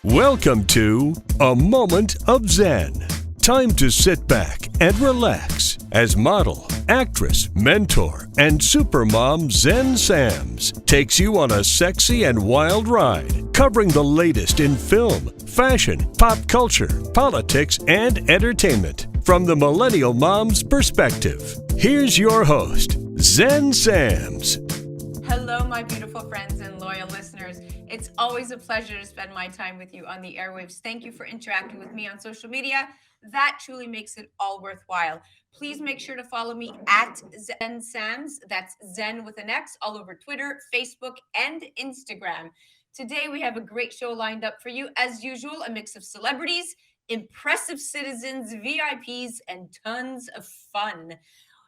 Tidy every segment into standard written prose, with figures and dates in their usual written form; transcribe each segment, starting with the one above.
Welcome to A Moment of Xen. Time to sit back and relax as model, actress, mentor, and supermom Xen Sams takes you on a sexy and wild ride, covering the latest in film, fashion, pop culture, politics, and entertainment from the millennial mom's perspective. Here's your host, Xen Sams. Hello, my beautiful friends and loyal listeners. It's always a pleasure to spend my time with you on the airwaves. Thank you for interacting with me on social media. That truly makes it all worthwhile. Please make sure to follow me at Xen Sams. That's Zen with an X, all over Twitter, Facebook, and Instagram. Today, we have a great show lined up for you. As usual, a mix of celebrities, impressive citizens, VIPs, and tons of fun.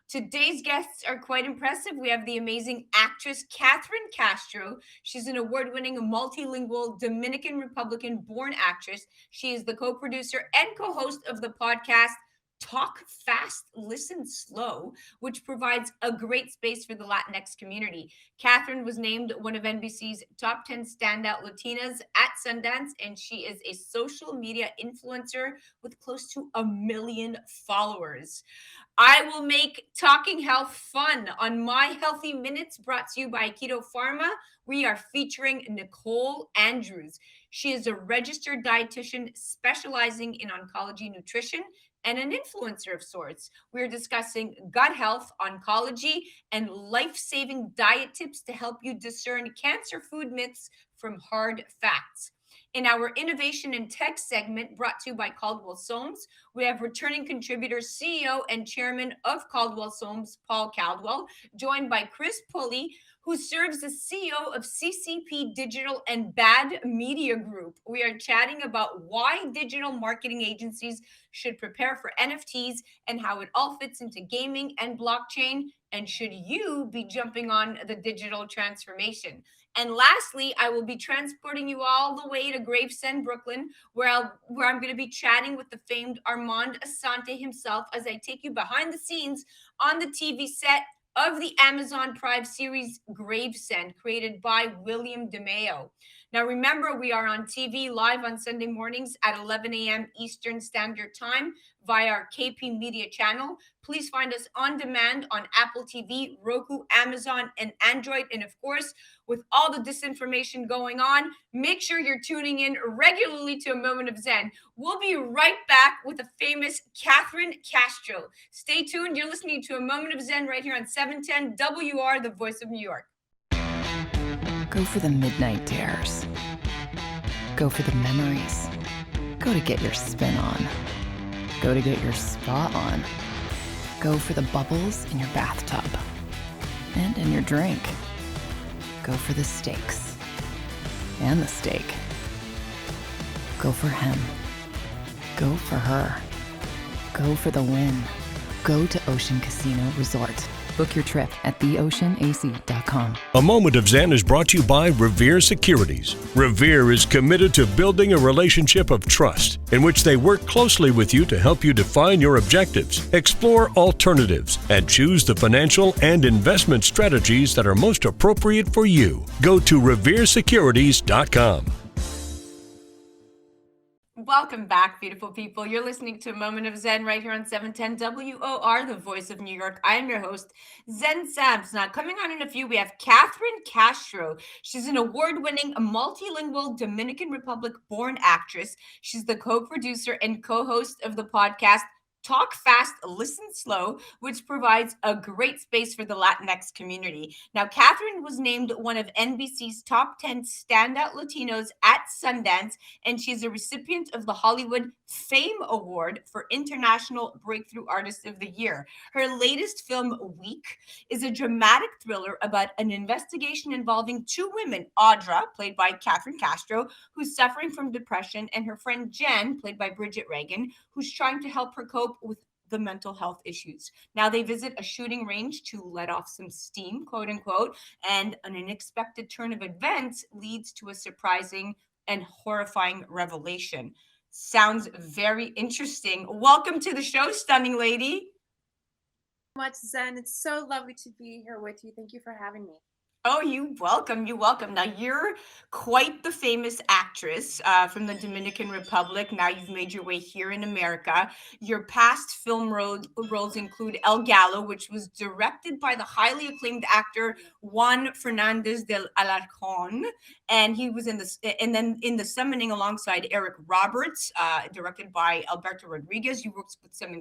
Today's guests are quite impressive. We have the amazing actress Catherine Castro. She's an award-winning multilingual Dominican Republic-born actress. She is the co-producer and co-host of the podcast Talk Fast, Listen Slow, which provides a great space for the Latinx community. Catherine was named one of NBC's top 10 standout Latinas at Sundance, and she is a social media influencer with close to 1 million followers. I will make talking health fun on My Healthy Minutes, brought to you by Aikido Pharma. We are featuring Nichole Andrews. She is a registered dietitian specializing in oncology nutrition and an influencer of sorts. We're discussing gut health, oncology, and life-saving diet tips to help you discern cancer food myths from hard facts. In our Innovation and Tech segment, brought to you by Caldwell Soames, we have returning contributor, CEO and chairman of Caldwell Soames, Paul Caldwell, joined by Chris Pulley, who serves as CEO of CCP Digital and Bad Media Group. We are chatting about why digital marketing agencies should prepare for NFTs and how it all fits into gaming and blockchain, and should you be jumping on the digital transformation. And lastly, I will be transporting you all the way to Gravesend, Brooklyn, where I'm going to be chatting with the famed Armand Asante himself as I take you behind the scenes on the TV set of the Amazon Prime series Gravesend, created by William DeMeo. Now, remember, we are on TV live on Sunday mornings at 11 a.m. Eastern Standard Time via our KP Media channel. Please find us on demand on Apple TV, Roku, Amazon, and Android. And of course, with all the disinformation going on, make sure you're tuning in regularly to A Moment of Xen. We'll be right back with the famous Catherine Castro. Stay tuned. You're listening to A Moment of Xen right here on 710 WR, the voice of New York. Go for the midnight dares. Go for the memories. Go to get your spin on. Go to get your spa on. Go for the bubbles in your bathtub and in your drink. Go for the stakes and the steak. Go for him. Go for her. Go for the win. Go to Ocean Casino Resort. Book your trip at theoceanac.com. A Moment of Xen is brought to you by Revere Securities. Revere is committed to building a relationship of trust in which they work closely with you to help you define your objectives, explore alternatives, and choose the financial and investment strategies that are most appropriate for you. Go to reveresecurities.com. Welcome back, beautiful people. You're listening to A Moment of Xen right here on 710 WOR, the voice of New York. I am your host, Xen Sams. Now, coming on in a few, we have Catherine Castro. She's an award-winning multilingual Dominican Republic-born actress. She's the co-producer and co-host of the podcast Talk Fast, Listen Slow, which provides a great space for the Latinx community. Now, Catherine was named one of NBC's top 10 standout Latinos at Sundance, and she's a recipient of the Hollywood Fame Award for International Breakthrough Artist of the Year. Her latest film, Week, is a dramatic thriller about an investigation involving two women, Audra, played by Katherine Castro, who's suffering from depression, and her friend Jen, played by Bridget Regan, who's trying to help her cope with the mental health issues. Now they visit a shooting range to let off some steam, quote unquote, and an unexpected turn of events leads to a surprising and horrifying revelation. Sounds very interesting. Welcome to the show, stunning lady. Much, Zen. It's so lovely to be here with you. Thank you for having me. Oh, you welcome. You welcome. Now, you're quite the famous actress from the Dominican Republic. Now, you've made your way here in America. Your past roles include El Gallo, which was directed by the highly acclaimed actor Juan Fernandez del Alarcón, and he was in this, and then in The Summoning alongside Eric Roberts, directed by Alberto Rodriguez. You worked with some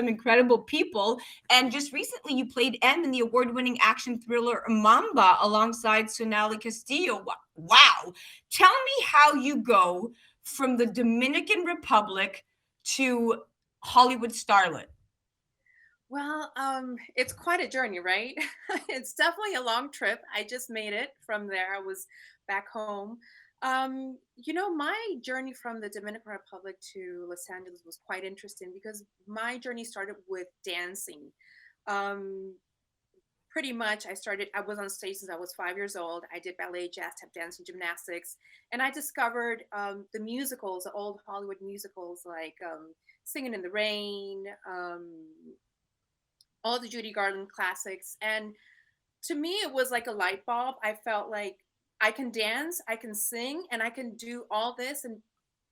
incredible people, and just recently, you played M in the award-winning action thriller Mamba alongside Sonali Castillo. Wow! Tell me how you go from the Dominican Republic to Hollywood starlet. Well, it's quite a journey, right? It's definitely a long trip. I just made it from there. I was back home. My journey from the Dominican Republic to Los Angeles was quite interesting because my journey started with dancing. Um, Pretty much, I was on stage since I was 5 years old. I did ballet, jazz, tap dance, and gymnastics. And I discovered the musicals, the old Hollywood musicals like Singing in the Rain, all the Judy Garland classics. And to me, it was like a light bulb. I felt like I can dance, I can sing, and I can do all this and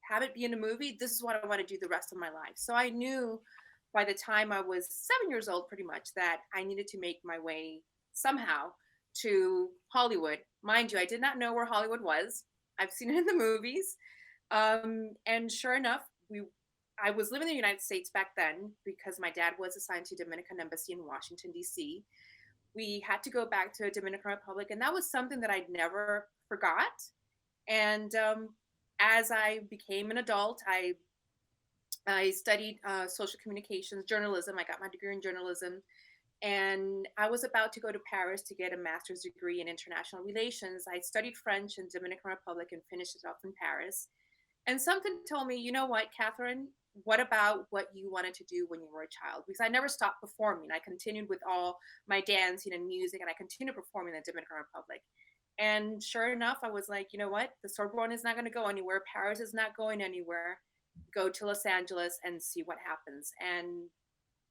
have it be in a movie. This is what I want to do the rest of my life. So I knew by the time I was 7 years old, pretty much, that I needed to make my way somehow to Hollywood. Mind you, I did not know where Hollywood was. I've seen it in the movies. And sure enough, I was living in the United States back then because my dad was assigned to Dominican Embassy in Washington, D.C. We had to go back to Dominican Republic, and that was something that I'd never forgot. And as I became an adult, I studied social communications, journalism. I got my degree in journalism, and I was about to go to Paris to get a master's degree in international relations. I studied French in Dominican Republic and finished it off in Paris. And something told me, you know what, Catherine, what about what you wanted to do when you were a child? Because I never stopped performing. I continued with all my dancing and music, and I continued performing in the Dominican Republic. And sure enough, I was like, you know what? The Sorbonne is not going to go anywhere. Paris is not going anywhere. Go to Los Angeles and see what happens. And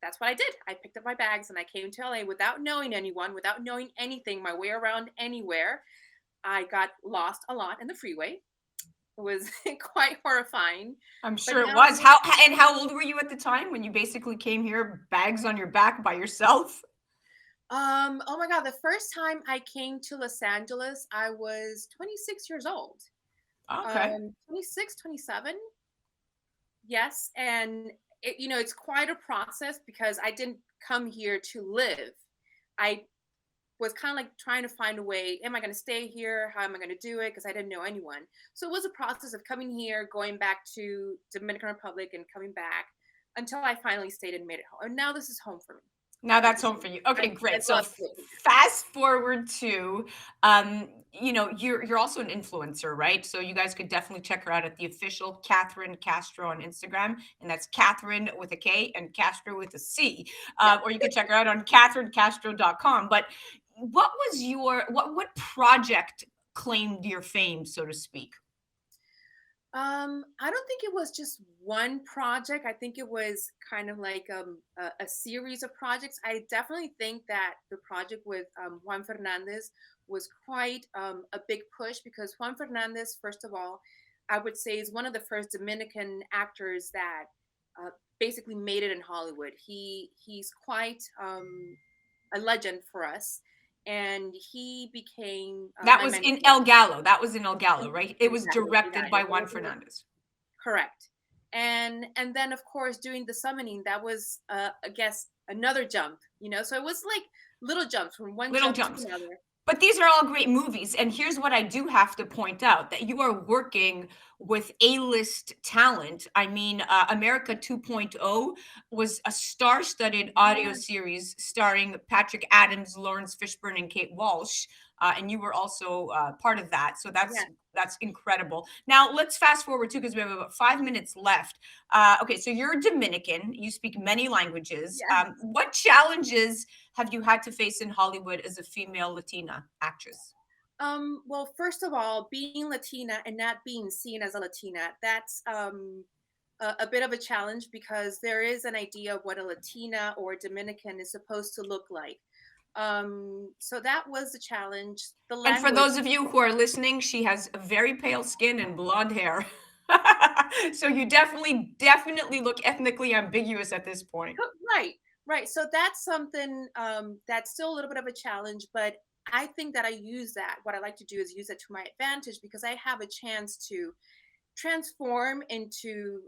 that's what I did. I picked up my bags and I came to LA without knowing anyone, without knowing anything, my way around anywhere. I got lost a lot in the freeway. It was quite horrifying. I'm But sure it now, was. How old were you at the time when you basically came here, bags on your back by yourself? oh my God, the first time I came to Los Angeles, I was 26 years old. Okay. 26, 27. Yes. And it's quite a process because I didn't come here to live. I was kind of like trying to find a way. Am I going to stay here? How am I going to do it? Because I didn't know anyone. So it was a process of coming here, going back to Dominican Republic and coming back until I finally stayed and made it home. And now this is home for me. Now that's home for you. Okay, great. So love it. fast forward to, you're also an influencer, right? So you guys could definitely check her out at the official Catherine Castro on Instagram, and that's Catherine with a K and Castro with a C. Or you can check her out on CatherineCastro.com. But what project claimed your fame, so to speak? I don't think it was just one project. I think it was kind of like a series of projects. I definitely think that the project with Juan Fernandez was quite a big push because Juan Fernandez, first of all, I would say is one of the first Dominican actors that basically made it in Hollywood. He's quite a legend for us. And he became That was in El Gallo. That was in El Gallo, right? It was directed by Juan Fernandez. Correct. And then of course doing The Summoning, that was I guess another jump, so it was like little jumps from one jump to another. But these are all great movies. And here's what I do have to point out, that you are working with A-list talent. I mean, America 2.0 was a star-studded audio series starring Patrick Adams, Lawrence Fishburne, and Kate Walsh. And you were also part of that. So that's incredible. Now, let's fast forward, too, because we have about 5 minutes left. Okay, so you're Dominican. You speak many languages. Yeah. What challenges have you had to face in Hollywood as a female Latina actress? Well, first of all, being Latina and not being seen as a Latina, that's a bit of a challenge because there is an idea of what a Latina or a Dominican is supposed to look like. So that was the challenge. The And for language. those of you who are listening, she has a very pale skin and blonde hair. So you definitely look ethnically ambiguous at this point. Right, right. So that's something that's still a little bit of a challenge, but I think that I use that. What I like to do is use it to my advantage because I have a chance to transform into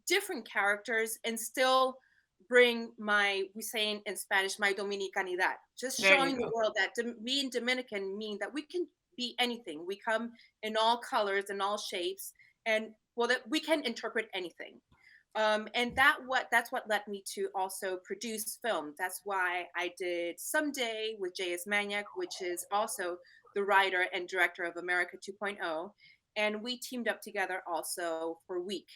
different characters and still bring my, we say in Spanish, my Dominicanidad, just There you showing the go. world that being Dominican mean that we can be anything. We come in all colors and all shapes, and well, that we can interpret anything. And that's what led me to also produce film. That's why I did Someday with J.S. Maniac, which is also the writer and director of America 2.0. And we teamed up together also for Week,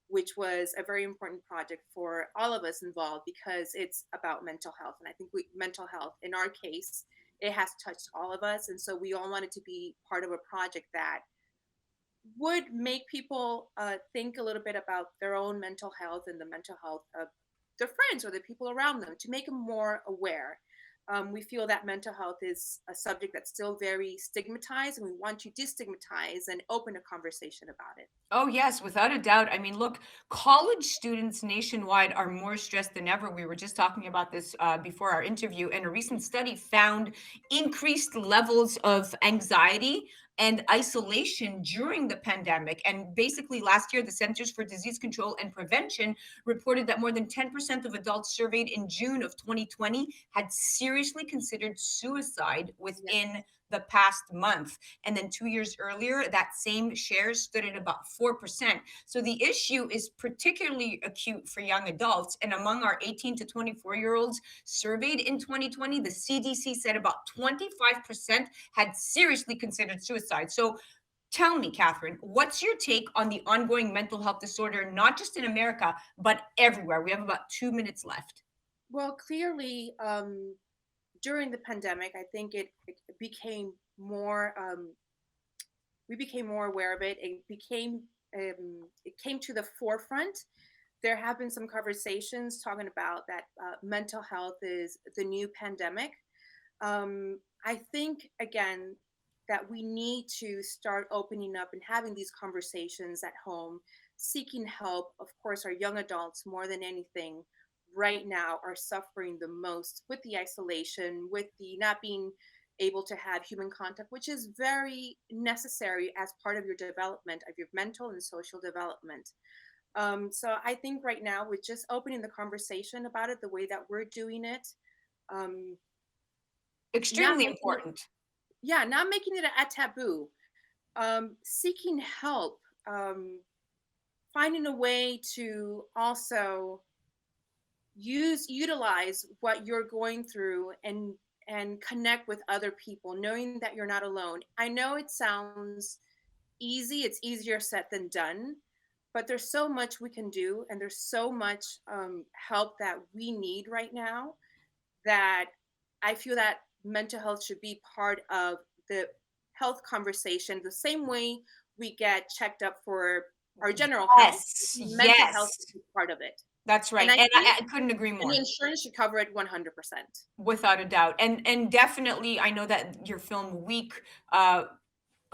which was a very important project for all of us involved because it's about mental health. And I think mental health, in our case, it has touched all of us. And so we all wanted to be part of a project that would make people think a little bit about their own mental health and the mental health of their friends or the people around them to make them more aware. We feel that mental health is a subject that's still very stigmatized, and we want to destigmatize and open a conversation about it. Oh, yes, without a doubt. I mean, look, college students nationwide are more stressed than ever. We were just talking about this before our interview, and a recent study found increased levels of anxiety and isolation during the pandemic. And basically, last year, the Centers for Disease Control and Prevention reported that more than 10% of adults surveyed in June of 2020 had seriously considered suicide within the past month. And then 2 years earlier, that same share stood at about 4%. So the issue is particularly acute for young adults. And among our 18 to 24-year-olds surveyed in 2020, the CDC said about 25% had seriously considered suicide. So tell me, Catherine, what's your take on the ongoing mental health disorder, not just in America, but everywhere? We have about 2 minutes left. Well, clearly, during the pandemic, I think it became more. We became more aware of it. It came to the forefront. There have been some conversations talking about that mental health is the new pandemic. I think again that we need to start opening up and having these conversations at home, seeking help. Of course, our young adults more than anything right now are suffering the most with the isolation, with the not being able to have human contact, which is very necessary as part of your development, of your mental and social development. So I think right now, with just opening the conversation about it the way that we're doing it, um, Extremely important. not making it a taboo, seeking help, finding a way to also utilize what you're going through and connect with other people, knowing that you're not alone. I know it sounds easy, it's easier said than done, but there's so much we can do, and there's so much help that we need right now, that I feel that mental health should be part of the health conversation the same way we get checked up for our general health. Yes, Mental health yes. is part of it. That's right. And And think I couldn't agree and more. the insurance should cover it 100%. Without a doubt. And definitely, I know that your film Week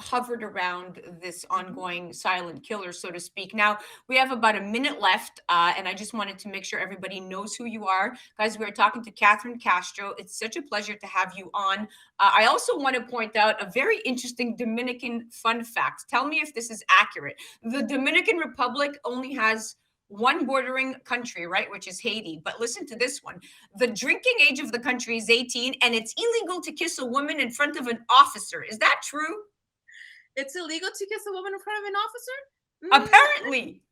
hovered around this ongoing silent killer, so to speak. Now, we have about a minute left, and I just wanted to make sure everybody knows who you are. Guys, we're talking to Catherine Castro. It's such a pleasure to have you on. I also want to point out a very interesting Dominican fun fact. Tell me if this is accurate. The Dominican Republic only has one bordering country, right, which is Haiti. But listen to this one. The drinking age of the country is 18, and it's illegal to kiss a woman in front of an officer. Is that true? It's illegal to kiss a woman in front of an officer? Apparently.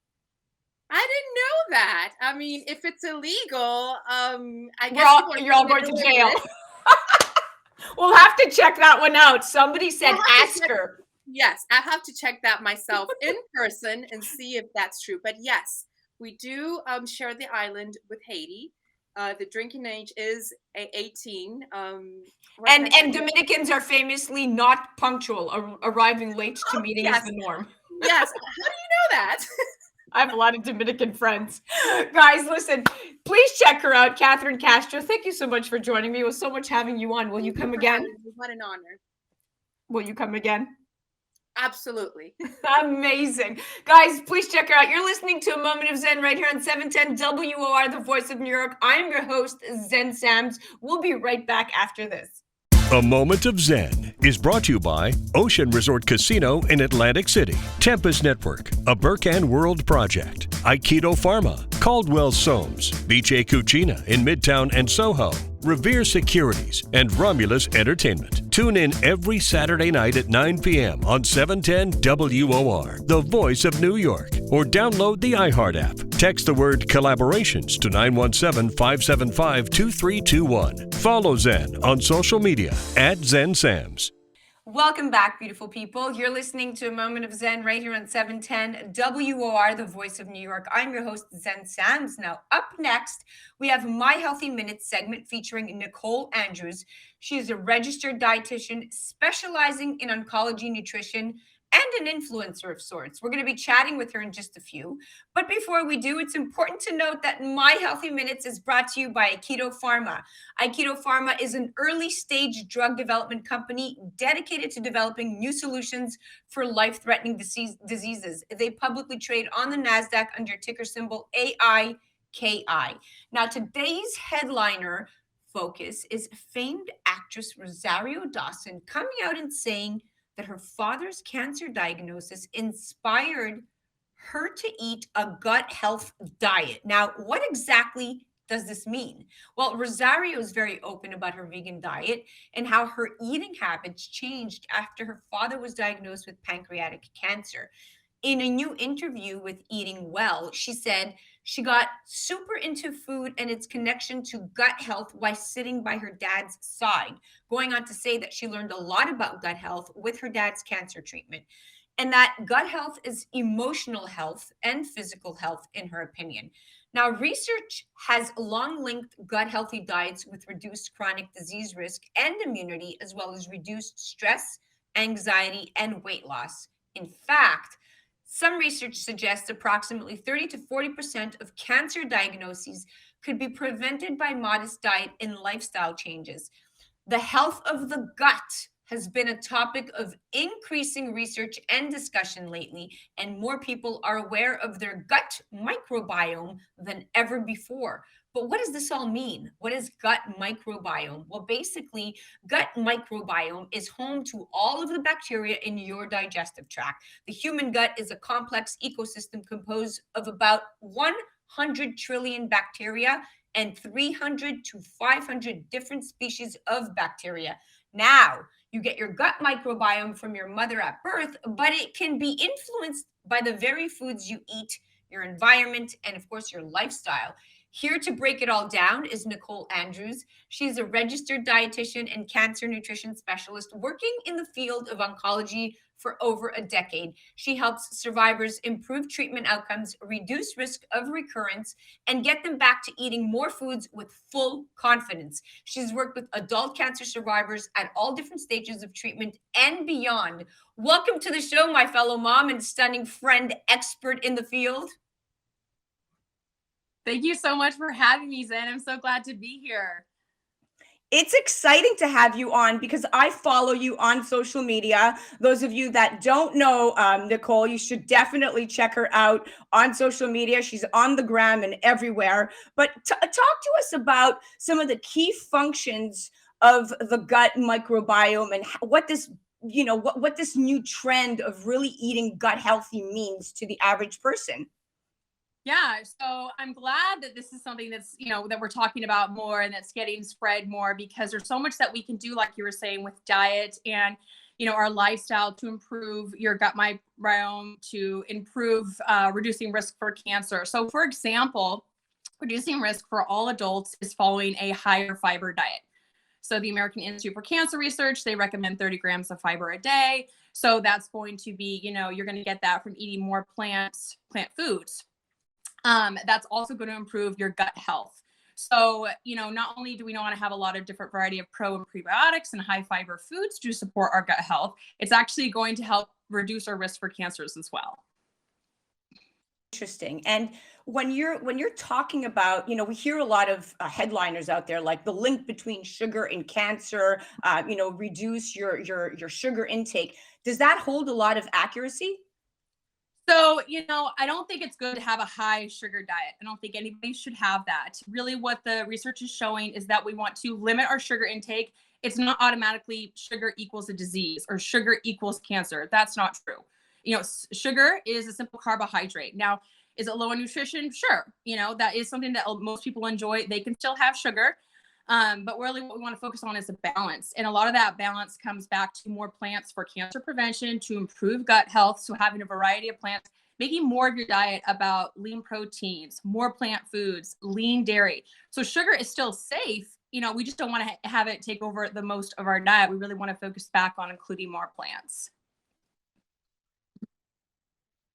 I didn't know that. I mean, if it's illegal, I guess You're all going to jail. We'll have to check that one out. Somebody said ask her. Yes, I have to check that myself in person and see if that's true. But yes, we do share the island with Haiti. The drinking age is 18. And Dominicans are famously not punctual, arriving late to meetings is the norm. Yes. How do you know that? I have a lot of Dominican friends. Guys, listen, please check her out, Catherine Castro. Thank you so much for joining me. It was so much having you on. Will you come again? What an honor. Will you come again? Absolutely. Amazing. Guys, please check her out. You're listening to A Moment of Zen right here on 710 WOR, the voice of New York. I'm your host, Zen Sams. We'll be right back after this. A Moment of Zen is brought to you by Ocean Resort Casino in Atlantic City, Tempest Network, a Burkan World Project, Aikido Pharma, Caldwell Soames, Biche Cucina in Midtown and Soho, Revere Securities, and Romulus Entertainment. Tune in every Saturday night at 9 p.m. on 710 WOR, the voice of New York, or download the iHeart app. Text the word collaborations to 917-575-2321. Follow Zen on social media at ZenSams. Welcome back, beautiful people. You're listening to A Moment of Zen right here on 710 WOR, the voice of New York. I'm your host, Zen Sams. Now, up next, we have My Healthy Minutes segment featuring Nichole Andrews. She is a registered dietitian specializing in oncology nutrition and an influencer of sorts. We're going to be chatting with her in just a few. But before we do, it's important to note that My Healthy Minutes is brought to you by Aikido Pharma. Aikido Pharma is an early-stage drug development company dedicated to developing new solutions for life-threatening diseases. They publicly trade on the NASDAQ under ticker symbol AIKI. Now, today's headliner focus is famed actress Rosario Dawson coming out and saying that her father's cancer diagnosis inspired her to eat a gut health diet. Now, what exactly does this mean? Well, Rosario is very open about her vegan diet and how her eating habits changed after her father was diagnosed with pancreatic cancer. In a new interview with Eating Well, she said she got super into food and its connection to gut health while sitting by her dad's side, going on to say that she learned a lot about gut health with her dad's cancer treatment, and that gut health is emotional health and physical health, in her opinion. Now, research has long linked gut healthy diets with reduced chronic disease risk and immunity, as well as reduced stress, anxiety, and weight loss. In fact, some research suggests approximately 30 to 40% of cancer diagnoses could be prevented by modest diet and lifestyle changes. The health of the gut has been a topic of increasing research and discussion lately, and more people are aware of their gut microbiome than ever before. But what does this all mean? What is gut microbiome? Well, basically, gut microbiome is home to all of the bacteria in your digestive tract. The human gut is a complex ecosystem composed of about 100 trillion bacteria and 300 to 500 different species of bacteria. Now, you get your gut microbiome from your mother at birth, but it can be influenced by the very foods you eat, your environment, and of course, your lifestyle. Here to break it all down is Nichole Andrews. She's a registered dietitian and cancer nutrition specialist working in the field of oncology for over a decade. She helps survivors improve treatment outcomes, reduce risk of recurrence, and get them back to eating more foods with full confidence. She's worked with adult cancer survivors at all different stages of treatment and beyond. Welcome to the show, my fellow mom and stunning friend, expert in the field. Thank you so much for having me, Zen. I'm so glad to be here. It's exciting to have you on because I follow you on social media. Those of you that don't know Nichole, you should definitely check her out on social media. She's on the gram and everywhere. But talk to us about some of the key functions of the gut microbiome and what this, what this new trend of really eating gut healthy means to the average person. Yeah, so I'm glad that this is something that's, that we're talking about more and that's getting spread more, because there's so much that we can do, like you were saying, with diet and, our lifestyle to improve your gut microbiome, to improve reducing risk for cancer. So for example, reducing risk for all adults is following a higher fiber diet. So the American Institute for Cancer Research, they recommend 30 grams of fiber a day. So that's going to be, you're going to get that from eating more plant foods. That's also going to improve your gut health. So, not only do we want to have a lot of different variety of pro and prebiotics and high fiber foods to support our gut health, it's actually going to help reduce our risk for cancers as well. Interesting. And when you're talking about, we hear a lot of headliners out there, like the link between sugar and cancer. Reduce your sugar intake. Does that hold a lot of accuracy? So, I don't think it's good to have a high sugar diet. I don't think anybody should have that. Really, what the research is showing is that we want to limit our sugar intake. It's not automatically sugar equals a disease or sugar equals cancer. That's not true. Sugar is a simple carbohydrate. Now, is it low in nutrition? Sure. That is something that most people enjoy. They can still have sugar. But really what we want to focus on is a balance. And a lot of that balance comes back to more plants for cancer prevention, to improve gut health. So having a variety of plants, making more of your diet about lean proteins, more plant foods, lean dairy. So sugar is still safe. We just don't want to have it take over the most of our diet. We really want to focus back on including more plants.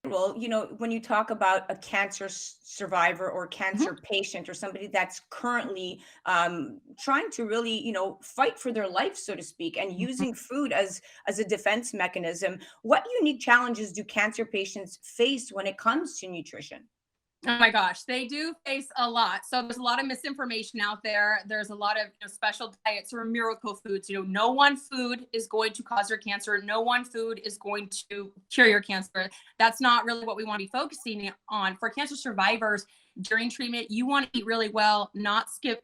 Well, when you talk about a cancer survivor or cancer patient or somebody that's currently trying to really, fight for their life, so to speak, and using food as a defense mechanism, what unique challenges do cancer patients face when it comes to nutrition? Oh my gosh, they do face a lot. So there's a lot of misinformation out there. There's a lot of special diets or miracle foods. No one food is going to cause your cancer. No one food is going to cure your cancer. That's not really what we want to be focusing on. For cancer survivors during treatment, you want to eat really well, not skip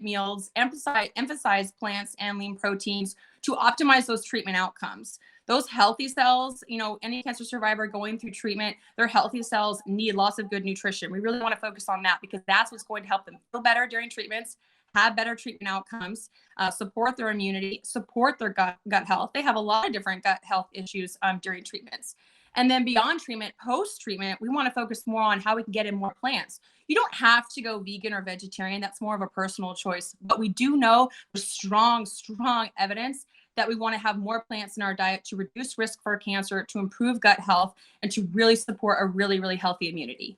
meals, emphasize plants and lean proteins to optimize those treatment outcomes. Those healthy cells, any cancer survivor going through treatment, their healthy cells need lots of good nutrition. We really want to focus on that because that's what's going to help them feel better during treatments, have better treatment outcomes, support their immunity, support their gut health. They have a lot of different gut health issues during treatments. And then beyond treatment, post-treatment, we want to focus more on how we can get in more plants. You don't have to go vegan or vegetarian. That's more of a personal choice. But we do know there's strong evidence that we want to have more plants in our diet to reduce risk for cancer, to improve gut health, and to really support a really, really healthy immunity.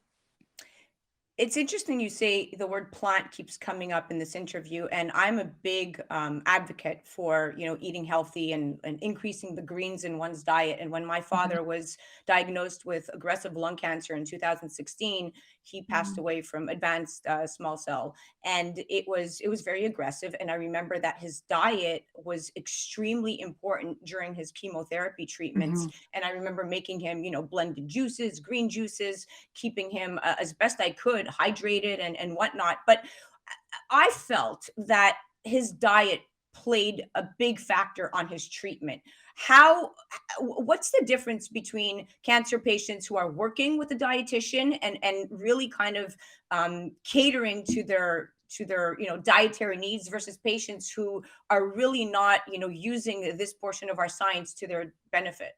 It's interesting you say the word plant keeps coming up in this interview, and I'm a big advocate for eating healthy and increasing the greens in one's diet. And when my father was diagnosed with aggressive lung cancer in 2016, he passed away from advanced small cell, and it was very aggressive. And I remember that his diet was extremely important during his chemotherapy treatments. And I remember making him blended juices, green juices, keeping him as best I could hydrated and whatnot. But I felt that his diet played a big factor on his treatment. What's the difference between cancer patients who are working with a dietitian and really kind of catering to their dietary needs versus patients who are really not using this portion of our science to their benefit?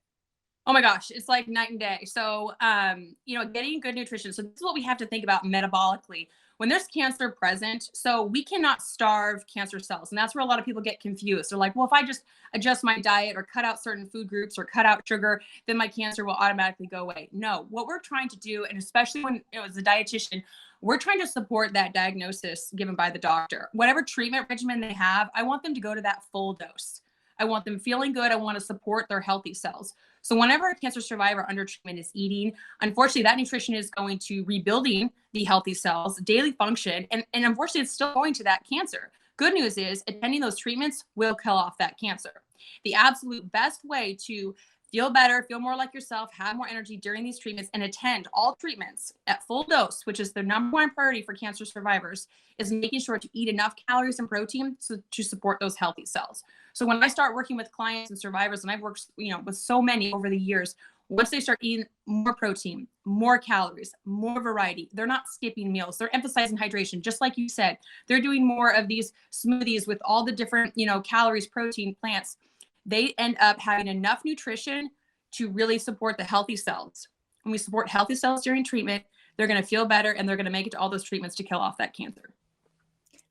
Oh my gosh, it's like night and day. So, getting good nutrition. So this is what we have to think about metabolically. When there's cancer present, so we cannot starve cancer cells. And that's where a lot of people get confused. They're like, well, if I just adjust my diet or cut out certain food groups or cut out sugar, then my cancer will automatically go away. No, what we're trying to do, and especially when as a dietitian, we're trying to support that diagnosis given by the doctor. Whatever treatment regimen they have, I want them to go to that full dose. I want them feeling good. I want to support their healthy cells. So whenever a cancer survivor under treatment is eating, unfortunately, that nutrition is going to rebuilding the healthy cells, daily function, and unfortunately, it's still going to that cancer. Good news is attending those treatments will kill off that cancer. The absolute best way to feel better, feel more like yourself, have more energy during these treatments, and attend all treatments at full dose, which is the number one priority for cancer survivors, is making sure to eat enough calories and protein to support those healthy cells. So when I start working with clients and survivors, and I've worked with so many over the years, once they start eating more protein, more calories, more variety, they're not skipping meals. They're emphasizing hydration, just like you said. They're doing more of these smoothies with all the different, calories, protein, plants. They end up having enough nutrition to really support the healthy cells. When we support healthy cells during treatment, they're going to feel better and they're going to make it to all those treatments to kill off that cancer.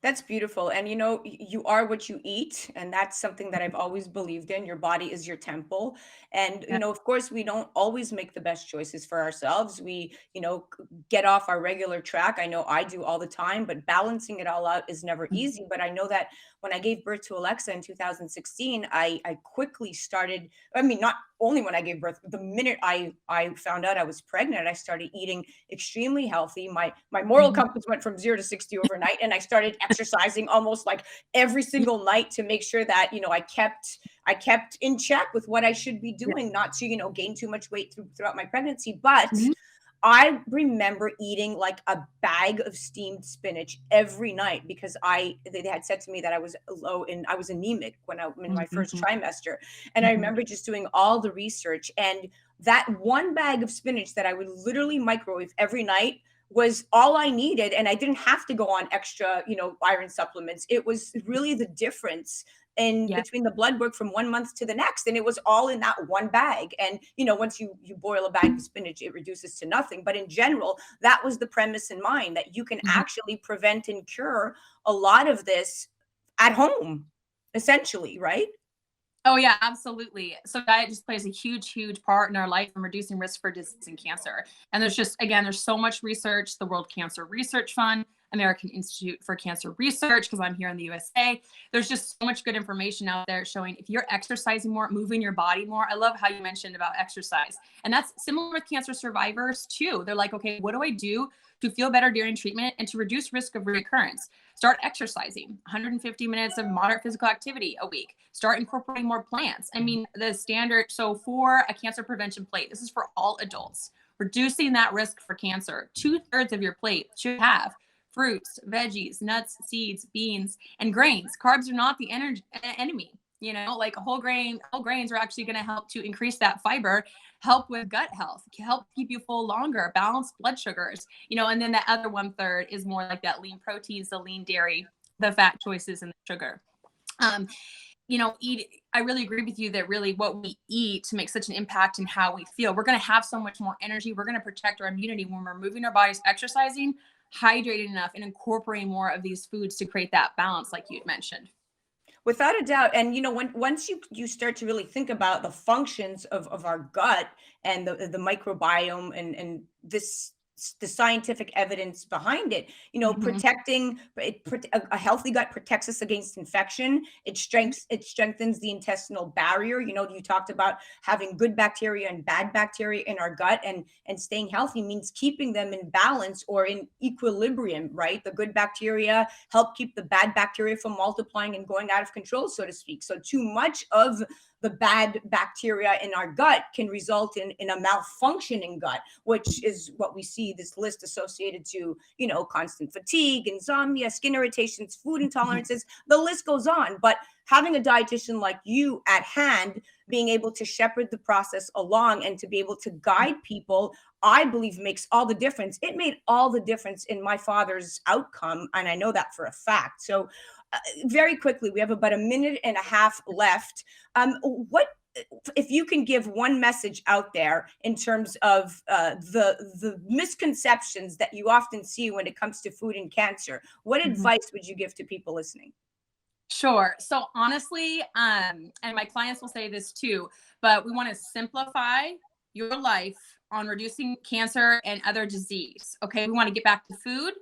That's beautiful. And you are what you eat. And that's something that I've always believed in. Your body is your temple. And, of course, we don't always make the best choices for ourselves. We, get off our regular track. I know I do all the time, but balancing it all out is never easy. But I know that when I gave birth to Alexa in 2016, I quickly started, I mean, not only when I gave birth, the minute I found out I was pregnant, I started eating extremely healthy. My moral compass went from 0 to 60 overnight, and I started exercising almost like every single night to make sure that, I kept in check with what I should be doing, not to, gain too much weight throughout my pregnancy. But I remember eating like a bag of steamed spinach every night because they had said to me that I was I was anemic when in my first trimester. And I remember just doing all the research, and that one bag of spinach that I would literally microwave every night was all I needed. And I didn't have to go on extra, iron supplements. It was really the difference between the blood work from 1 month to the next. And it was all in that one bag. And, once you boil a bag of spinach, it reduces to nothing. But in general, that was the premise in mind, that you can actually prevent and cure a lot of this at home, essentially, right? Oh yeah, absolutely. So diet just plays a huge, huge part in our life in reducing risk for disease and cancer. And there's so much research, the World Cancer Research Fund, American Institute for Cancer Research, because I'm here in the USA. There's just so much good information out there showing if you're exercising more, moving your body more. I love how you mentioned about exercise. And that's similar with cancer survivors too. They're like, okay, what do I do to feel better during treatment and to reduce risk of recurrence? Start exercising, 150 minutes of moderate physical activity a week. Start incorporating more plants. I mean, the standard, so for a cancer prevention plate, this is for all adults, reducing that risk for cancer. 2/3 of your plate should have fruits, veggies, nuts, seeds, beans, and grains. Carbs are not the enemy. Like whole grains are actually going to help to increase that fiber, help with gut health, help keep you full longer, balance blood sugars, and then the other 1/3 is more like that lean proteins, the lean dairy, the fat choices, and the sugar. I really agree with you that really what we eat to make such an impact in how we feel. We're going to have so much more energy. We're going to protect our immunity when we're moving our bodies, exercising, hydrated enough, and incorporating more of these foods to create that balance, like you'd mentioned. Without a doubt. And once you start to really think about the functions of our gut and the microbiome and the scientific evidence behind it, protecting a healthy gut protects us against infection. It strengthens the intestinal barrier. You talked about having good bacteria and bad bacteria in our gut, and staying healthy means keeping them in balance or in equilibrium, right? The good bacteria help keep the bad bacteria from multiplying and going out of control, so to speak. So too much of the bad bacteria in our gut can result in a malfunctioning gut, which is what we see this list associated to, constant fatigue, insomnia, skin irritations, food intolerances, the list goes on. But having a dietitian like you at hand, being able to shepherd the process along and to be able to guide people, I believe makes all the difference. It made all the difference in my father's outcome, and I know that for a fact. So very quickly, we have about 1.5 minutes left. What, if you can give one message out there in terms of the misconceptions that you often see when it comes to food and cancer, what advice would you give to people listening? Sure. So honestly, and my clients will say this too, but we want to simplify your life on reducing cancer and other disease. Okay. We want to get back to food.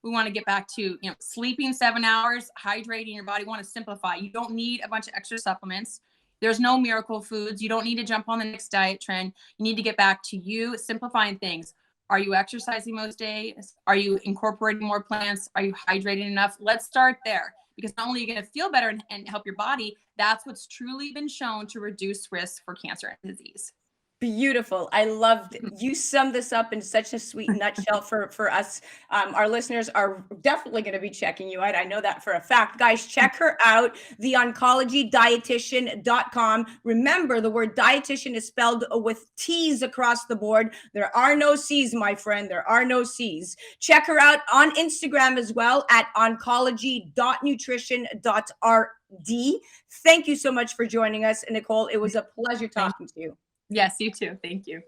We want to get back to, sleeping 7 hours, hydrating your body. We want to simplify. You don't need a bunch of extra supplements. There's no miracle foods. You don't need to jump on the next diet trend. You need to get back to you simplifying things. Are you exercising most days? Are you incorporating more plants? Are you hydrating enough? Let's start there, because not only are you going to feel better and help your body, that's what's truly been shown to reduce risk for cancer and disease. Beautiful. I loved it. You summed this up in such a sweet nutshell for us. Our listeners are definitely going to be checking you out. I know that for a fact. Guys, check her out, theoncologydietitian.com. Remember, the word dietitian is spelled with T's across the board. There are no C's, my friend. There are no C's. Check her out on Instagram as well at oncology.nutrition.rd. Thank you so much for joining us, Nichole. It was a pleasure talking to you. Yes, you too. Thank you.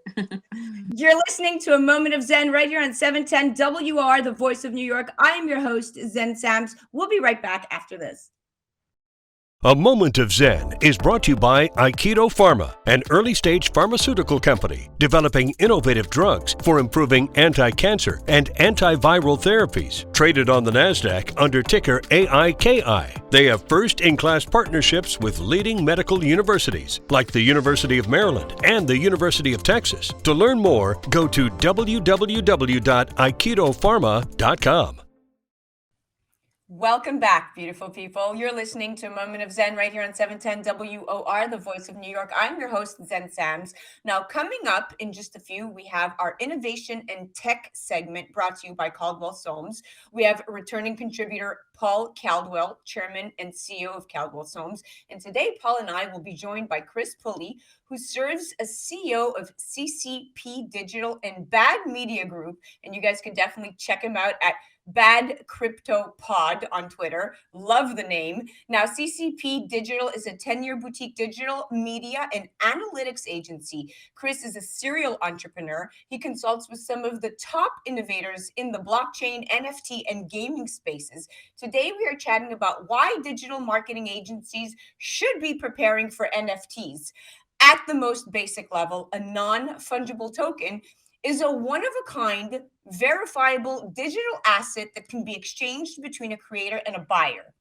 You're listening to A Moment of Zen right here on 710 WR, the voice of New York. I am your host, Zen Sams. We'll be right back after this. A Moment of Zen is brought to you by Aikido Pharma, an early-stage pharmaceutical company developing innovative drugs for improving anti-cancer and antiviral therapies. Traded on the NASDAQ under ticker AIKI. They have first-in-class partnerships with leading medical universities like the University of Maryland and the University of Texas. To learn more, go to www.aikidopharma.com. Welcome back, beautiful people. You're listening to Moment of Zen right here on 710 WOR, the voice of New York. I'm your host, Zen Sams. Now, coming up in just a few, we have our Innovation and Tech segment brought to you by Caldwell Soames. We have returning contributor Paul Caldwell, Chairman and CEO of Caldwell Soames. And today, Paul and I will be joined by Chris Pulley, who serves as CEO of CCP Digital and Bad Media Group. And you guys can definitely check him out at Bad Crypto Pod on Twitter. Love the name. Now, CCP Digital is a 10-year boutique digital media and analytics agency. Chris is a serial entrepreneur. He consults with some of the top innovators in the blockchain, NFT, and gaming spaces. Today, we are chatting about why digital marketing agencies should be preparing for NFTs. At the most basic level, a non-fungible token is a one-of-a-kind, verifiable digital asset that can be exchanged between a creator and a buyer.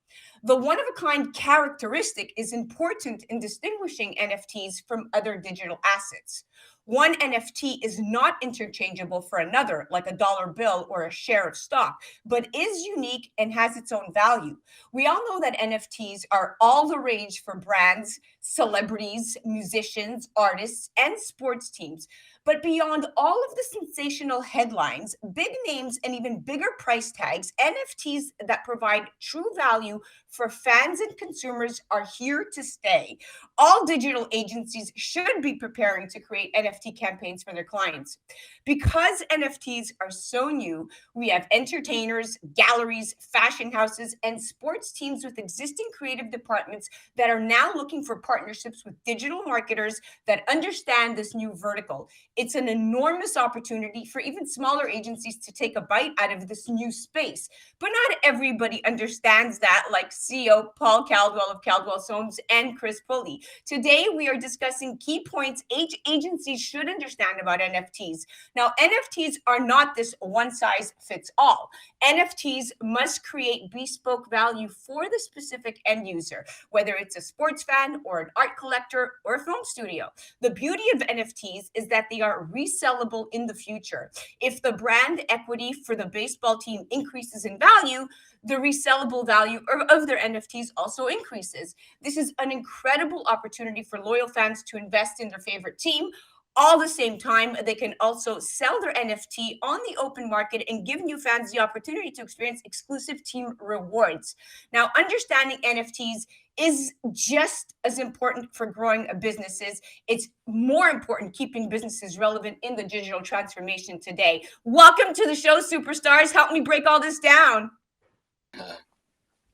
The one-of-a-kind characteristic is important in distinguishing NFTs from other digital assets. One NFT is not interchangeable for another, like a dollar bill or a share of stock, but is unique and has its own value. We all know that NFTs are all the rage for brands, celebrities, musicians, artists, and sports teams. But beyond all of the sensational headlines, big names, and even bigger price tags, NFTs that provide true value for fans and consumers are here to stay. All digital agencies should be preparing to create NFT campaigns for their clients. Because NFTs are so new, we have entertainers, galleries, fashion houses, and sports teams with existing creative departments that are now looking for partnerships with digital marketers that understand this new vertical. It's an enormous opportunity for even smaller agencies to take a bite out of this new space. But not everybody understands that, like CEO Paul Caldwell of Caldwell Soames and Chris Pulley. Today, we are discussing key points each agency should understand about NFTs. Now, NFTs are not this one-size-fits-all. NFTs must create bespoke value for the specific end user, whether it's a sports fan or an art collector or a film studio. The beauty of NFTs is that they are resellable in the future. If the brand equity for the baseball team increases in value, the resellable value of their NFTs also increases. This is an incredible opportunity for loyal fans to invest in their favorite team. All the same time, they can also sell their NFT on the open market and give new fans the opportunity to experience exclusive team rewards. Now, understanding NFTs is just as important for growing businesses. It's more important keeping businesses relevant in the digital transformation today. Welcome to the show, superstars. Help me break all this down.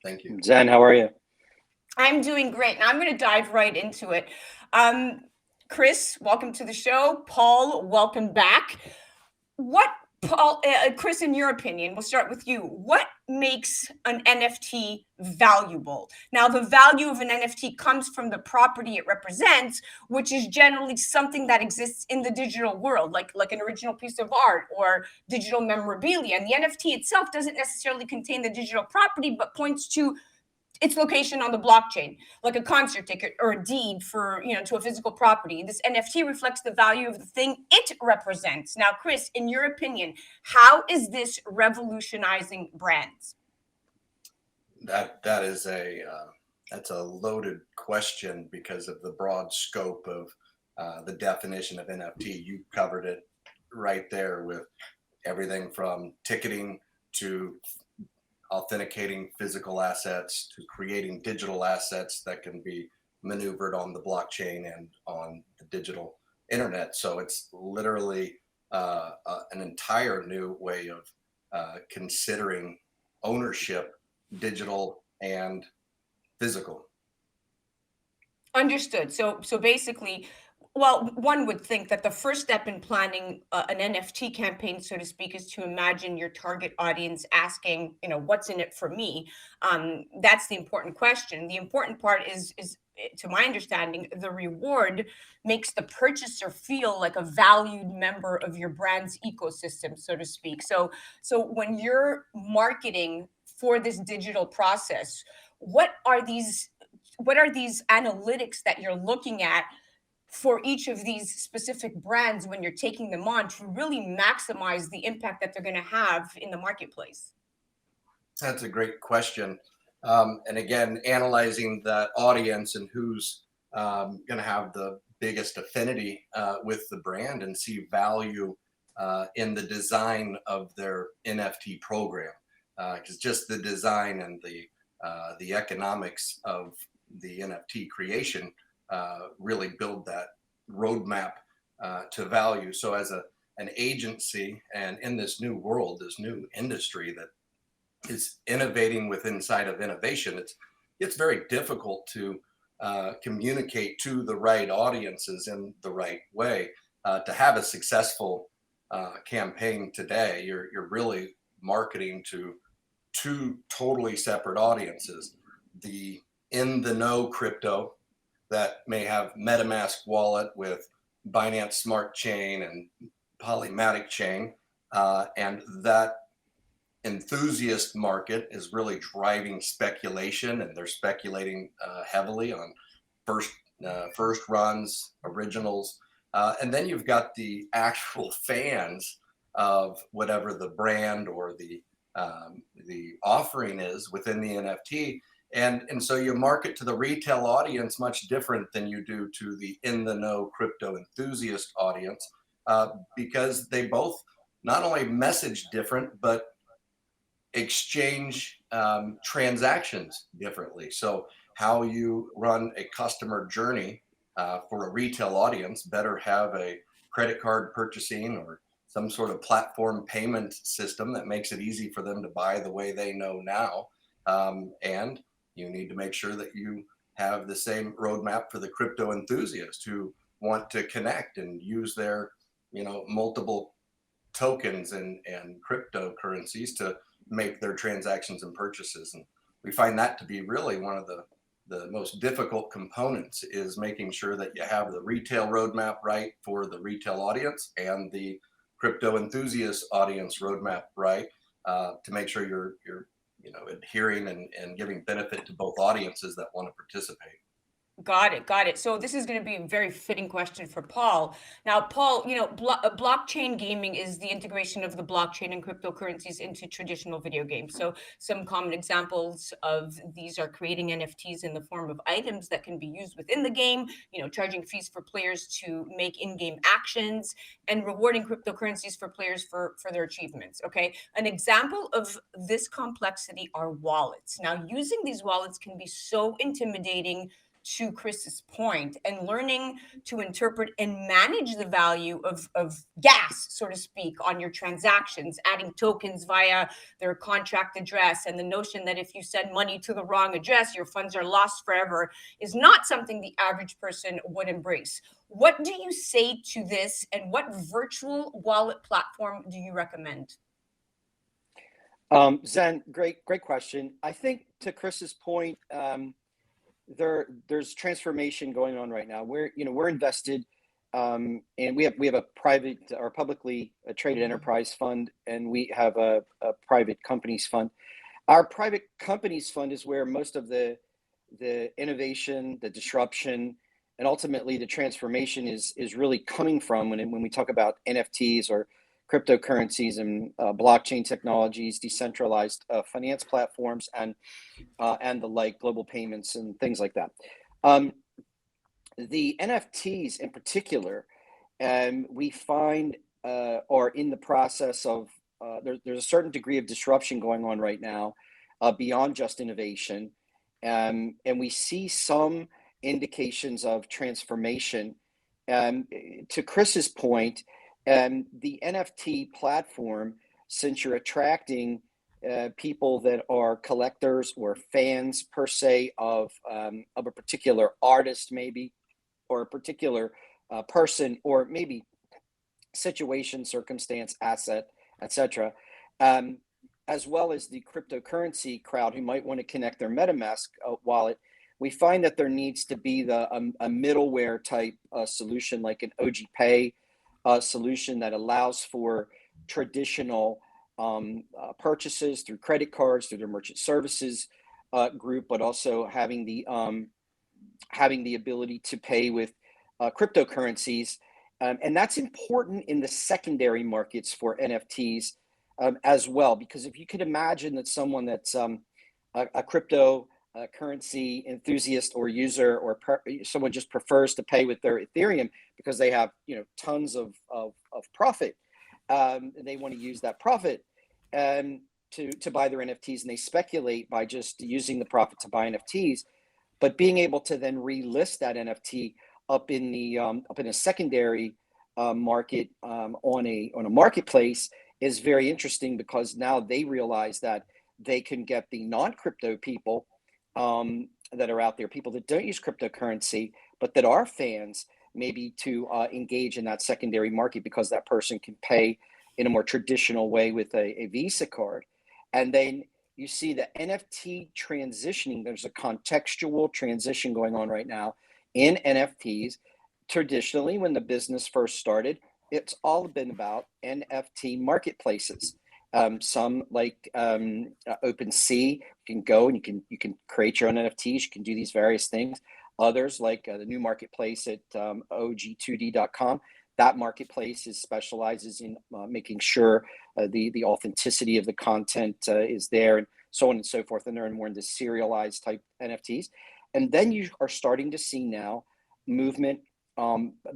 Thank you. Zen, how are you? I'm doing great. Now I'm going to dive right into it. Chris, welcome to the show. Paul, welcome back. Chris, in your opinion, we'll start with you. What makes an NFT valuable? Now, the value of an NFT comes from the property it represents, which is generally something that exists in the digital world, like an original piece of art or digital memorabilia. And the NFT itself doesn't necessarily contain the digital property, but points to its location on the blockchain, like a concert ticket or a deed for, to a physical property. This NFT reflects the value of the thing it represents. Now, Chris, in your opinion, how is this revolutionizing brands? That is that's a loaded question because of the broad scope of the definition of NFT. You covered it right there with everything from ticketing to authenticating physical assets to creating digital assets that can be maneuvered on the blockchain and on the digital internet. So it's literally an entire new way of considering ownership, digital and physical. Understood. So basically, Well, one would think that the first step in planning an NFT campaign, so to speak, is to imagine your target audience asking, what's in it for me? That's the important question. The important part is, to my understanding, the reward makes the purchaser feel like a valued member of your brand's ecosystem, so to speak. So when you're marketing for this digital process, what are these analytics that you're looking at for each of these specific brands when you're taking them on to really maximize the impact that they're going to have in the marketplace? That's a great question. And again, analyzing that audience and who's going to have the biggest affinity with the brand and see value in the design of their NFT program. Because just the design and the economics of the NFT creation really build that roadmap to value. So as an agency, and in this new world, this new industry that is innovating with inside of innovation, it's very difficult to communicate to the right audiences in the right way. To have a successful campaign today, you're really marketing to two totally separate audiences. The in the know crypto that may have MetaMask wallet with Binance Smart Chain and Polymatic Chain, and that enthusiast market is really driving speculation, and they're speculating heavily on first runs, originals, and then you've got the actual fans of whatever the brand or the offering is within the NFT. And so you market to the retail audience much different than you do to the in the know crypto enthusiast audience, because they both not only message different, but exchange transactions differently. So how you run a customer journey for a retail audience better have a credit card purchasing or some sort of platform payment system that makes it easy for them to buy the way they know now. And you need to make sure that you have the same roadmap for the crypto enthusiast who want to connect and use their, multiple tokens and cryptocurrencies to make their transactions and purchases. And we find that to be really one of the most difficult components, is making sure that you have the retail roadmap right for the retail audience and the crypto enthusiast audience roadmap right, to make sure you're adhering and giving benefit to both audiences that want to participate. Got it. So this is going to be a very fitting question for Paul. Now, Paul, blockchain gaming is the integration of the blockchain and cryptocurrencies into traditional video games. So some common examples of these are creating NFTs in the form of items that can be used within the game, charging fees for players to make in-game actions, and rewarding cryptocurrencies for players for their achievements. Okay. An example of this complexity are wallets. Now, using these wallets can be so intimidating, to Chris's point, and learning to interpret and manage the value of gas, so to speak, on your transactions, adding tokens via their contract address, and the notion that if you send money to the wrong address, your funds are lost forever, is not something the average person would embrace. What do you say to this, and what virtual wallet platform do you recommend? Xen, great question. I think to Chris's point, there's transformation going on right now. We're invested, and we have a private or publicly traded enterprise fund, and we have a private companies fund. Our private companies fund is where most of the innovation, the disruption, and ultimately the transformation is really coming from when we talk about NFTs or cryptocurrencies and blockchain technologies, decentralized finance platforms, and the global payments and things like that. The NFTs in particular, we find are in the process of there's a certain degree of disruption going on right now beyond just innovation, and we see some indications of transformation. To Chris's point, the NFT platform, since you're attracting people that are collectors or fans per se of a particular artist, maybe, or a particular person or maybe situation, circumstance, asset, etc., as well as the cryptocurrency crowd who might want to connect their MetaMask wallet. We find that there needs to be a middleware type solution, like an OG Pay solution that allows for traditional purchases through credit cards, through their merchant services group, but also having the ability to pay with cryptocurrencies. And that's important in the secondary markets for NFTs as well, because if you could imagine that someone that's a cryptocurrency enthusiast or user, or someone just prefers to pay with their Ethereum because they have tons of profit, and they want to use that profit to buy their NFTs, and they speculate by just using the profit to buy NFTs, but being able to then relist that NFT up in a secondary market on a marketplace is very interesting, because now they realize that they can get the non-crypto people that are out there, people that don't use cryptocurrency, but that are fans, maybe to engage in that secondary market, because that person can pay in a more traditional way with a Visa card. And then you see the NFT transitioning. There's a contextual transition going on right now in NFTs. Traditionally, when the business first started, it's all been about NFT marketplaces. Some like OpenSea, you can go and you can create your own NFTs. You can do these various things. Others like the new marketplace at og2d.com. That marketplace specializes in making sure the authenticity of the content is there, and so on and so forth. And they're more into serialized type NFTs. And then you are starting to see now movement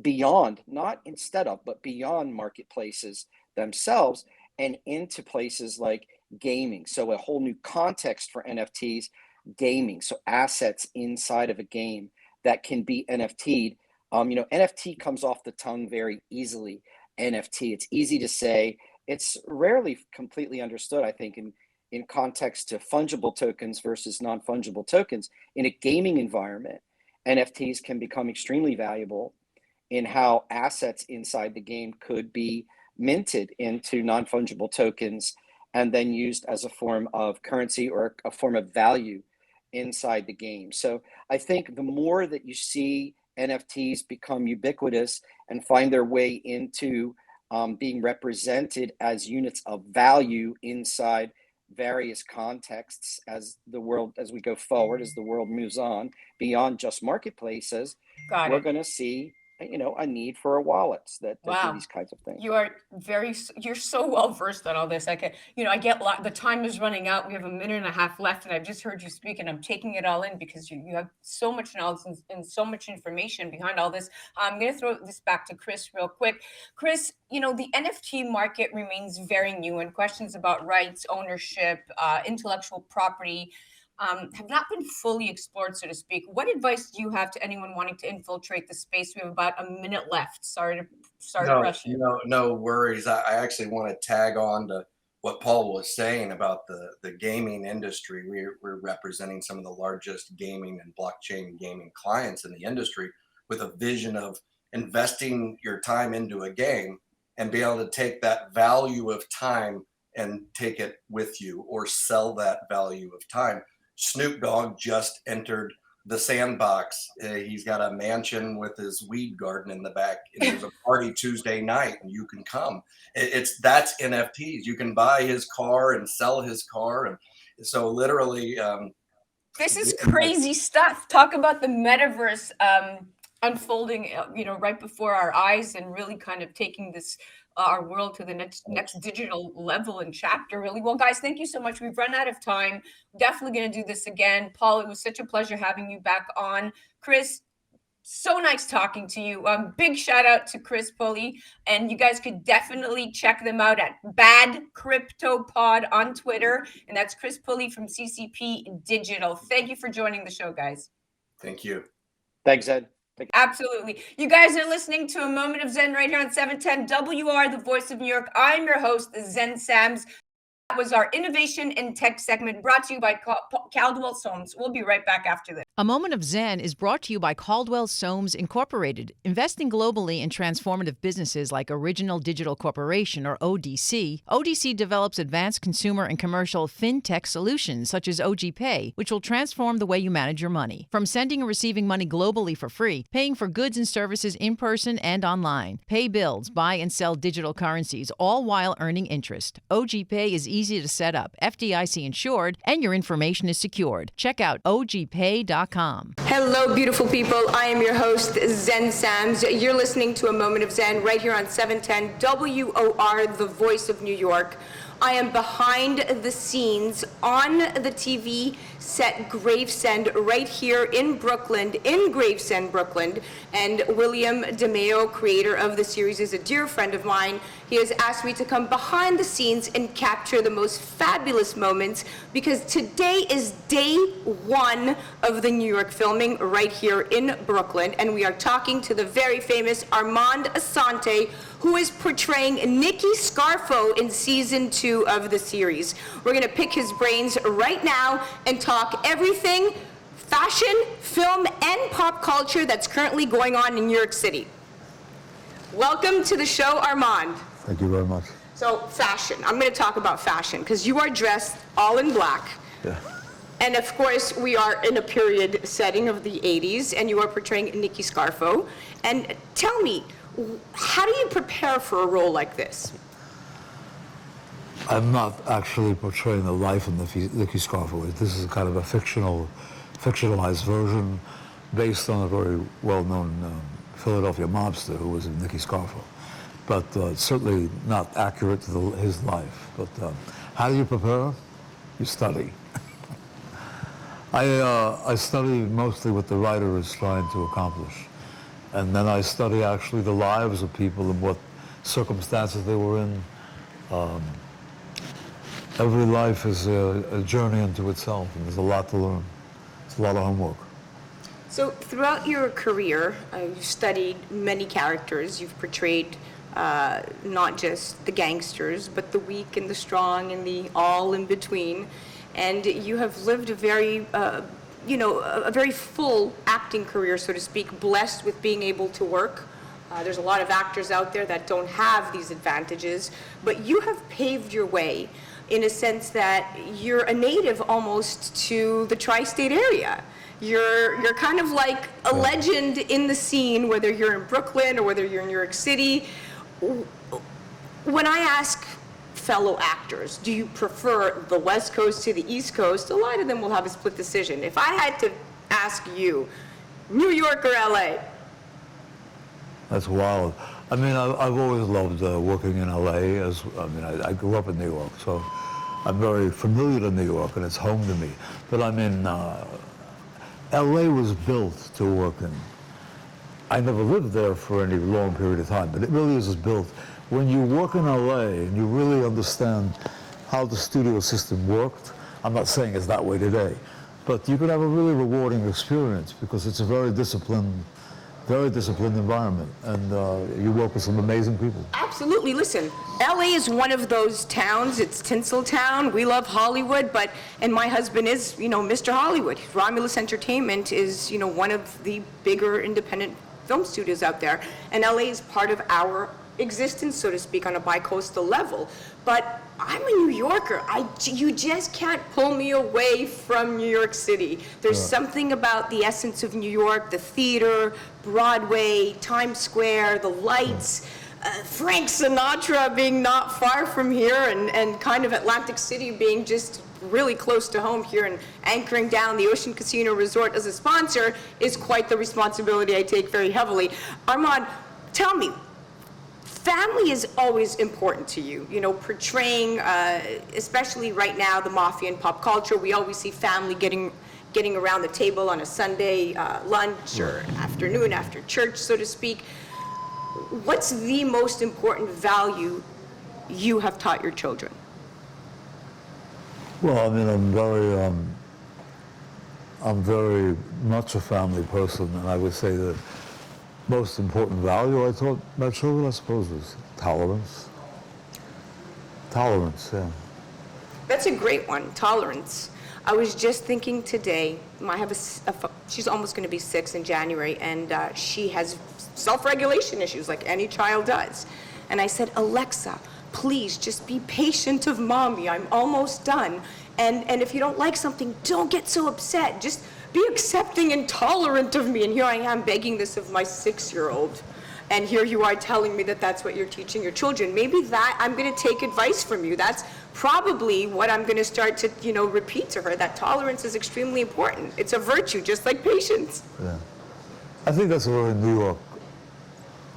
beyond, not instead of, but beyond marketplaces themselves and into places like gaming. So a whole new context for NFTs, gaming. So assets inside of a game that can be NFT'd. NFT comes off the tongue very easily. NFT, it's easy to say. It's rarely completely understood, I think, in context to fungible tokens versus non-fungible tokens. In a gaming environment, NFTs can become extremely valuable in how assets inside the game could be minted into non-fungible tokens and then used as a form of currency or a form of value inside the game. So I think the more that you see NFTs become ubiquitous and find their way into being represented as units of value inside various contexts as we go forward, as the world moves on beyond just marketplaces, we're going to see a need for wallets that do these kinds of things. You're so well versed on all this. I get the time is running out. We have a minute and a half left, and I've just heard you speak, and I'm taking it all in because you have so much knowledge and so much information behind all this. I'm going to throw this back to Chris real quick. Chris, the NFT market remains very new, and questions about rights, ownership, intellectual property have not been fully explored, so to speak. What advice do you have to anyone wanting to infiltrate the space? We have about a minute left. Sorry to rush you. No worries. I actually want to tag on to what Paul was saying about the gaming industry. We're representing some of the largest gaming and blockchain gaming clients in the industry with a vision of investing your time into a game and be able to take that value of time and take it with you or sell that value of time. Snoop Dogg just entered the Sandbox. He's got a mansion with his weed garden in the back. And there's a party Tuesday night, and you can come. That's NFTs. You can buy his car and sell his car, and so literally. This is crazy stuff. Talk about the metaverse unfolding, right before our eyes, and really kind of taking this. Our world to the next digital level and chapter, really. Well, guys, thank you so much. We've run out of time. Definitely going to do this again. Paul, it was such a pleasure having you back on. Chris, so nice talking to you. Big shout out to Chris Pulley. And you guys could definitely check them out at Bad Crypto Pod on Twitter. And that's Chris Pulley from CCP Digital. Thank you for joining the show, guys. Thank you. Thanks, Ed. Absolutely. You guys are listening to A Moment of Zen right here on 710 WR, the voice of New York. I'm your host, Zen Sams. That was our Innovation in Tech segment brought to you by Caldwell Soames. We'll be right back after this. A Moment of Zen is brought to you by Caldwell Soames Incorporated, investing globally in transformative businesses like Original Digital Corporation, or ODC. ODC develops advanced consumer and commercial fintech solutions such as OG Pay, which will transform the way you manage your money. From sending and receiving money globally for free, paying for goods and services in person and online, pay bills, buy and sell digital currencies, all while earning interest. OG Pay is easy to set up, FDIC insured, and your information is secured. Check out ogpay.com. Hello, beautiful people. I am your host, Zen Sams. You're listening to A Moment of Zen right here on 710 WOR, the voice of New York. I am behind the scenes on the TV set Gravesend right here in Brooklyn, in Gravesend, Brooklyn. And William DeMeo, creator of the series, is a dear friend of mine. He has asked me to come behind the scenes and capture the most fabulous moments because today is day one of the New York filming right here in Brooklyn. And we are talking to the very famous Armand Asante, who is portraying Nicky Scarfo in season 2 of the series. We're gonna pick his brains right now and talk everything fashion, film, and pop culture that's currently going on in New York City. Welcome to the show, Armand. Thank you very much. So, fashion. I'm gonna talk about fashion because you are dressed all in black. Yeah. And of course, we are in a period setting of the 80s, and you are portraying Nicky Scarfo. And tell me, how do you prepare for a role like this? I'm not actually portraying the life of Nicky Scarfo. This is kind of a fictionalized version based on a very well-known Philadelphia mobster who was Nicky Scarfo. But certainly not accurate to his life. But how do you prepare? You study. I study mostly what the writer is trying to accomplish. And then I study actually the lives of people and what circumstances they were in. Every life is a journey unto itself, and there's a lot to learn. It's a lot of homework. So throughout your career, you've studied many characters. You've portrayed not just the gangsters, but the weak and the strong and the all in between. And you have lived a very a very full acting career, so to speak, blessed with being able to work. There's a lot of actors out there that don't have these advantages, but you have paved your way in a sense that you're a native almost to the tri-state area. You're kind of like a legend in the scene, whether you're in Brooklyn or whether you're in New York City. When I ask fellow actors, do you prefer the West Coast to the East Coast? A lot of them will have a split decision. If I had to ask you, New York or LA? That's wild. I mean, I've always loved working in LA. I grew up in New York, so I'm very familiar to New York, and it's home to me. But I mean, LA was built to work in. I never lived there for any long period of time, but it really is built. When you work in LA and you really understand how the studio system worked, I'm not saying it's that way today, but you can have a really rewarding experience because it's a very disciplined environment, and you work with some amazing people. Absolutely. Listen, LA is one of those towns. It's Tinseltown. We love Hollywood, and my husband is, Mr. Hollywood. Romulus Entertainment is, one of the bigger independent film studios out there, and LA is part of our existence, so to speak, on a bi-coastal level. But I'm a New Yorker. You just can't pull me away from New York City. There's something about the essence of New York, the theater, Broadway, Times Square, the lights, Frank Sinatra being not far from here, and kind of Atlantic City being just really close to home here, and anchoring down the Ocean Casino Resort as a sponsor is quite the responsibility I take very heavily. Armand, tell me, family is always important to you, portraying, especially right now, the mafia and pop culture. We always see family getting around the table on a Sunday lunch or afternoon after church, so to speak. What's the most important value you have taught your children? Well, I mean, I'm very much a family person, and I would say that most important value I taught my children, I suppose, was tolerance. Tolerance, yeah. That's a great one, tolerance. I was just thinking today, I have she's almost going to be 6 in January, and she has self-regulation issues like any child does. And I said, Alexa, please just be patient of mommy. I'm almost done. And if you don't like something, don't get so upset. Just be accepting and tolerant of me. And here I am begging this of my 6-year-old. And here you are telling me that that's what you're teaching your children. Maybe that I'm going to take advice from you. That's probably what I'm going to start to, repeat to her, that tolerance is extremely important. It's a virtue, just like patience. Yeah. I think that's a very New York,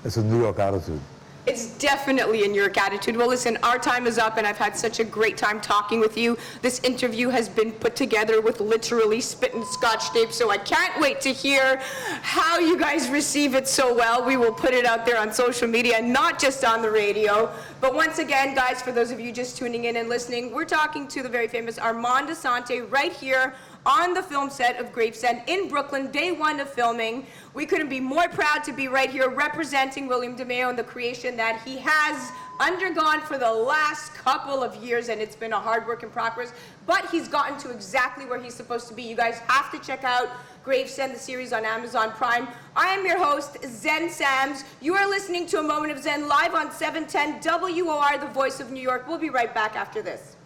it's a New York attitude. It's definitely a New York attitude. Well, listen, our time is up, and I've had such a great time talking with you. This interview has been put together with literally spit and scotch tape, so I can't wait to hear how you guys receive it so well. We will put it out there on social media, not just on the radio. But once again, guys, for those of you just tuning in and listening, we're talking to the very famous Armand Asante right here on the film set of Gravesend in Brooklyn, day 1 of filming. We couldn't be more proud to be right here representing William DeMeo and the creation that he has undergone for the last couple of years, and it's been a hard work in progress, but he's gotten to exactly where he's supposed to be. You guys have to check out Gravesend, the series on Amazon Prime. I am your host, Zen Sams. You are listening to A Moment of Zen live on 710 WOR, the voice of New York. We'll be right back after this.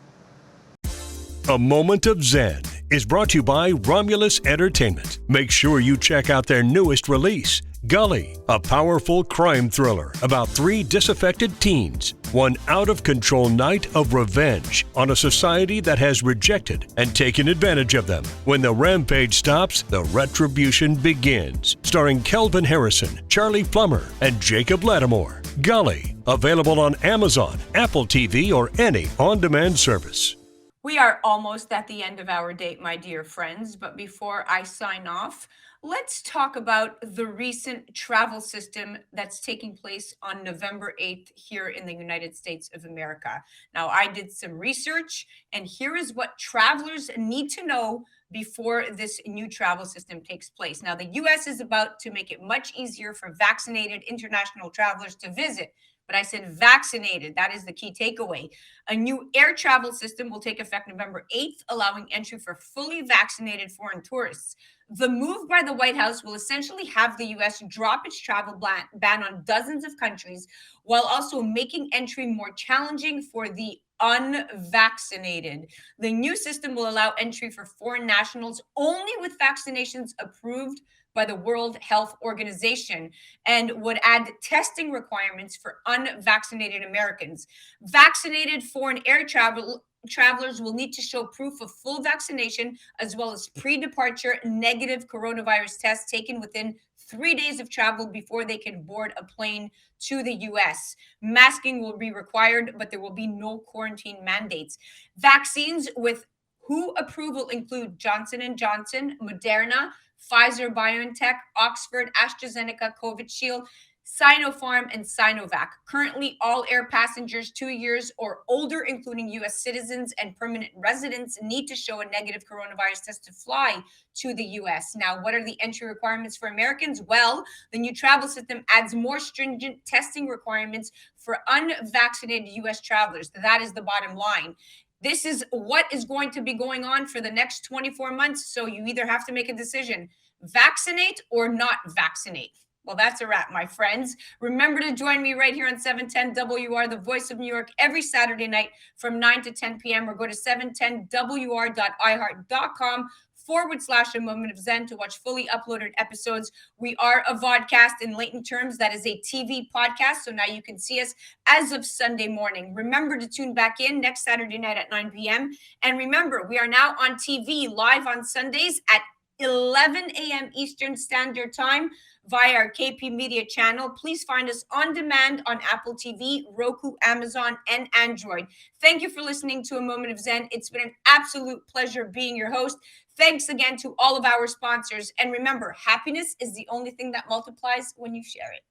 A Moment of Zen is brought to you by Romulus Entertainment. Make sure you check out their newest release, Gully, a powerful crime thriller about 3 disaffected teens, one out-of-control night of revenge on a society that has rejected and taken advantage of them. When the rampage stops, the retribution begins. Starring Kelvin Harrison, Charlie Plummer, and Jacob Lattimore. Gully, available on Amazon, Apple TV, or any on-demand service. We are almost at the end of our date, my dear friends, but before I sign off, let's talk about the recent travel system that's taking place on November 8th here in the United States of America. Now, I did some research, and here is what travelers need to know before this new travel system takes place. Now, the U.S. is about to make it much easier for vaccinated international travelers to visit. But I said vaccinated. That is the key takeaway. A new air travel system will take effect November 8th, allowing entry for fully vaccinated foreign tourists. The move by the White House will essentially have the U.S. drop its travel ban on dozens of countries, while also making entry more challenging for the unvaccinated. The new system will allow entry for foreign nationals only with vaccinations approved by the World Health Organization, and would add testing requirements for unvaccinated Americans. Vaccinated foreign air travelers will need to show proof of full vaccination, as well as pre-departure negative coronavirus tests taken within 3 days of travel before they can board a plane to the U.S. Masking will be required, but there will be no quarantine mandates. Vaccines with WHO approval include Johnson & Johnson, Moderna, Pfizer-BioNTech, Oxford, AstraZeneca, Covishield, Sinopharm, and Sinovac. Currently, all air passengers 2 years or older, including U.S. citizens and permanent residents, need to show a negative coronavirus test to fly to the U.S. Now, what are the entry requirements for Americans? Well, the new travel system adds more stringent testing requirements for unvaccinated U.S. travelers. That is the bottom line. This is what is going to be going on for the next 24 months. So you either have to make a decision, vaccinate or not vaccinate. Well, that's a wrap, my friends. Remember to join me right here on 710 WR, the voice of New York, every Saturday night from 9 to 10 p.m. or go to 710wr.iheart.com/A Moment of Zen to watch fully uploaded episodes. We are a vodcast in latent terms. That is a TV podcast. So now you can see us as of Sunday morning. Remember to tune back in next Saturday night at 9 p.m. And remember, we are now on TV live on Sundays at 11 a.m. Eastern Standard Time via our KP Media channel. Please find us on demand on Apple TV, Roku, Amazon, and Android. Thank you for listening to A Moment of Zen. It's been an absolute pleasure being your host. Thanks again to all of our sponsors. And remember, happiness is the only thing that multiplies when you share it.